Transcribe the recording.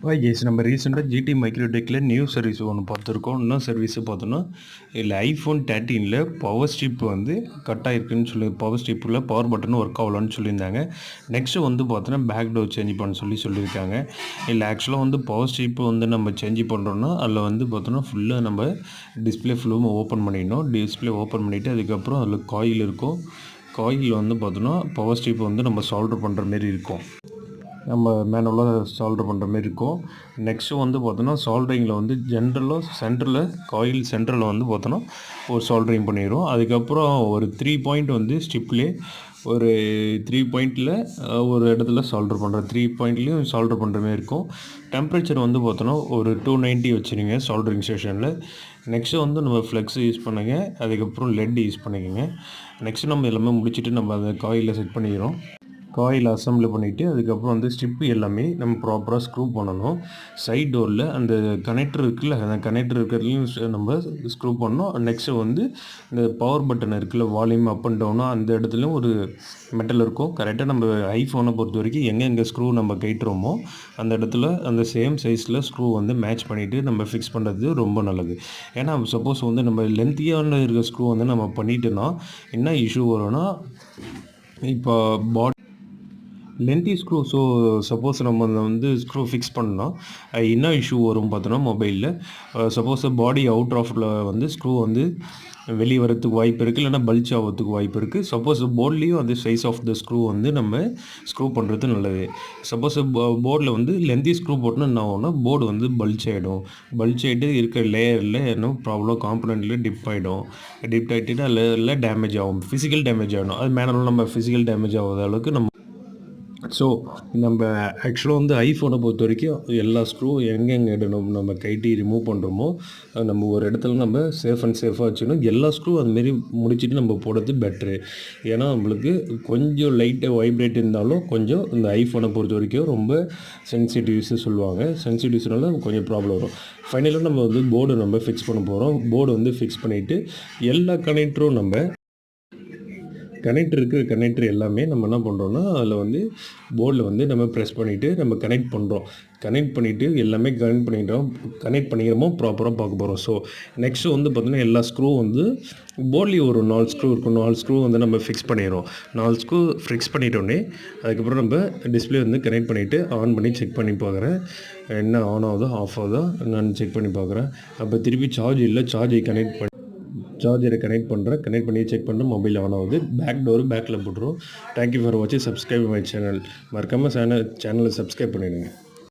Guys நம்ம ரீசெண்டாக GT மைக்ரோடெக்கில் new service ஒன்று பார்த்துருக்கோம். இன்னும் சர்வீஸ் பார்த்தோன்னா இதில் ஐஃபோன் 13ல் பவர் ஸ்ட்ரிப் வந்து கட் ஆகிருக்குன்னு சொல்லி பவர் ஸ்ட்ரிப்பில் பவர் பட்டன் ஒர்க் ஆகலான்னு சொல்லியிருந்தாங்க. நெக்ஸ்ட்டு வந்து பார்த்தோன்னா பேக் டோர் சேஞ்ச் பண்ண சொல்லியிருக்காங்க. இல்லை ஆக்சுவலாக வந்து பவர் ஸ்ட்ரிப் வந்து நம்ம சேஞ்ச் பண்ணுறோன்னா அதில் வந்து பார்த்தோன்னா ஃபுல்லாக நம்ம டிஸ்பிளே ஃபுல்லும் ஓப்பன் பண்ணிடணும். டிஸ்பிளே ஓப்பன் பண்ணிவிட்டு அதுக்கப்புறம் அதில் காயில் இருக்கும். காயில் வந்து பார்த்தோன்னா பவர் ஸ்ட்ரிப் வந்து நம்ம சால்டர் பண்ணுற மாரி இருக்கும். நம்ம மேனுவலாக சால்டர் பண்ணுற மாரி இருக்கும். நெக்ஸ்ட்டு வந்து பார்த்தோன்னா சால்ட்ரிங்கில் வந்து ஜென்ரலாக சென்டரில் காயில் சென்டரில் வந்து பார்த்தோன்னா ஒரு சால்ட்ரிங் பண்ணிடும். அதுக்கப்புறம் ஒரு 3 பாயிண்ட் வந்து ஸ்ட்ரிப்லேயே ஒரு 3 பாயிண்டில் ஒரு இடத்துல சால்டர் பண்ணுற 3 பாயிண்ட்லேயும் சால்டர் பண்ணுற மாதிரி இருக்கும். டெம்பரேச்சர் வந்து பார்த்தோன்னா ஒரு 290 வச்சுருங்க சால்டரிங் ஸ்டேஷனில். நெக்ஸ்ட்டு வந்து நம்ம ஃப்ளெக்ஸ் யூஸ் பண்ணுங்க. அதுக்கப்புறம் லெட் யூஸ் பண்ணிக்கோங்க. நெக்ஸ்ட்டு நம்ம எல்லாமே முடிச்சுட்டு நம்ம அதை காயிலில் செட் பண்ணிக்கிறோம். காயில் அசம்பிளி பண்ணிவிட்டு அதுக்கப்புறம் வந்து ஸ்ட்ரிப்பு எல்லாமே நம்ம ப்ராப்பராக ஸ்க்ரூ பண்ணணும். சைட் டோரில் அந்த கனெக்டர் இருக்குல்ல, அந்த கனெக்டர் இருக்கிறதுலையும் நம்ம ஸ்க்ரூ பண்ணணும். நெக்ஸ்ட்டு வந்து இந்த பவர் பட்டன் இருக்குல்ல, வால்யூம் அப் அண்ட் டவுனாக அந்த இடத்துலையும் ஒரு மெட்டல் இருக்கும். கரெக்டாக நம்ம ஐஃபோனை பொறுத்த வரைக்கும் எங்கே ஸ்க்ரூ நம்ம கைட்டுறோமோ அந்த இடத்துல அந்த சேம் சைஸில் ஸ்க்ரூ வந்து மேட்ச் பண்ணிவிட்டு நம்ம ஃபிக்ஸ் பண்ணுறது ரொம்ப நல்லது. ஏன்னா சப்போஸ் வந்து நம்ம லென்த்தியான இருக்கிற ஸ்க்ரூ வந்து நம்ம பண்ணிட்டோன்னா என்ன இஷ்யூ வரும்னா, இப்போ லென்த்தி ஸ்க்ரூ சப்போஸ் நம்ம வந்து ஸ்க்ரூ ஃபிக்ஸ் பண்ணோம் என்ன இஷ்யூ வரும் பார்த்தோன்னா, மொபைலில் சப்போஸ் பாடி அவுட் ஆஃபில் வந்து ஸ்க்ரூ வந்து வெளியே வரத்துக்கு வாய்ப்பு இருக்குது, இல்லைனா பல்ச் ஆகிறதுக்கு வாய்ப்பு இருக்குது. சப்போஸ் போர்ட்லேயும் அந்த சைஸ் ஆஃப் த ஸ்க்ரூ வந்து நம்ம ஸ்க்ரூ பண்ணுறது நல்லது. சப்போஸ் போர்டில் வந்து லென்த்தி ஸ்க்ரூ போட்டோன்னா என்ன ஆகும்னா, போர்டு வந்து பல்ச் ஆகிடும். பல்ச் ஆகிட்டு இருக்கிற லேயரில் என்ன ப்ராப்ளம், காம்பனண்ட்டில் டிப் ஆகிடும். டிப் ஆகிட்டு அதில் டேமேஜ் ஆகும், ஃபிசிக்கல் டேமேஜ் ஆகிடும். அது மேனுவல் நம்ம ஃபிசிக்கல் டேமேஜ் ஆகாத அளவுக்கு நம்ம நம்ம ஆக்சுவலாக வந்து ஐஃபோனை பொறுத்த வரைக்கும் எல்லா ஸ்க்ரூ எங்கெங்கே இடணும் நம்ம கைட்டி ரிமூவ் பண்ணுறோமோ நம்ம ஒரு இடத்துல நம்ம சேஃபாக வச்சுக்கணும். எல்லா ஸ்க்ரூ அதுமாரி முடிச்சுட்டு நம்ம போடுறது பெட்ரு. ஏன்னா நம்மளுக்கு கொஞ்சம் லைட்டாக வைப்ரேட் இருந்தாலும் கொஞ்சம் இந்த ஐஃபோனை பொறுத்த வரைக்கும் ரொம்ப சென்சிட்டிவ்ஸு சொல்லுவாங்க. சென்சிட்டிவ்ஸ்னால கொஞ்சம் ப்ராப்ளம் வரும். ஃபைனலாக நம்ம வந்து போர்டு நம்ம ஃபிக்ஸ் பண்ண போகிறோம். போர்டு வந்து ஃபிக்ஸ் பண்ணிவிட்டு எல்லா கனெக்டரும் நம்ம கனெக்டர் எல்லாமே நம்ம என்ன பண்ணுறோன்னா, அதில் வந்து போர்டில் வந்து நம்ம ப்ரெஸ் பண்ணிவிட்டு நம்ம கனெக்ட் பண்ணுறோம். கனெக்ட் பண்ணிவிட்டு எல்லாமே கனெக்ட் பண்ணிக்கிறோமோ ப்ராப்பராக பார்க்க போகிறோம். நெக்ஸ்ட்டு வந்து பார்த்திங்கன்னா எல்லா ஸ்க்ரூ வந்து போர்ட்லேயும் ஒரு 4 ஸ்க்ரூ இருக்கும். 4 ஸ்க்ரூ வந்து நம்ம ஃபிக்ஸ் பண்ணிடுறோம். 4 ஸ்க்ரூ ஃபிக்ஸ் பண்ணிட்டோடனே அதுக்கப்புறம் நம்ம டிஸ்பிளே வந்து கனெக்ட் பண்ணிவிட்டு ஆன் பண்ணி செக் பண்ணி பார்க்குறேன். என்ன ஆன் ஆகுதோ ஆஃப் ஆகுதோ நான் செக் பண்ணி பார்க்குறேன். அப்போ திருப்பி சார்ஜை சார்ஜரை கனெக்ட் பண்ணி செக் பண்ணுறேன். மொபைல் ஆன் ஆகுது. பேக் டோரு பேக்கில் போட்டுரும். தேங்க்யூ ஃபார் வாட்சிங். Subscribe my channel. மறக்காமல் சேனலை சப்ஸ்கிரைப் பண்ணிவிடுங்க.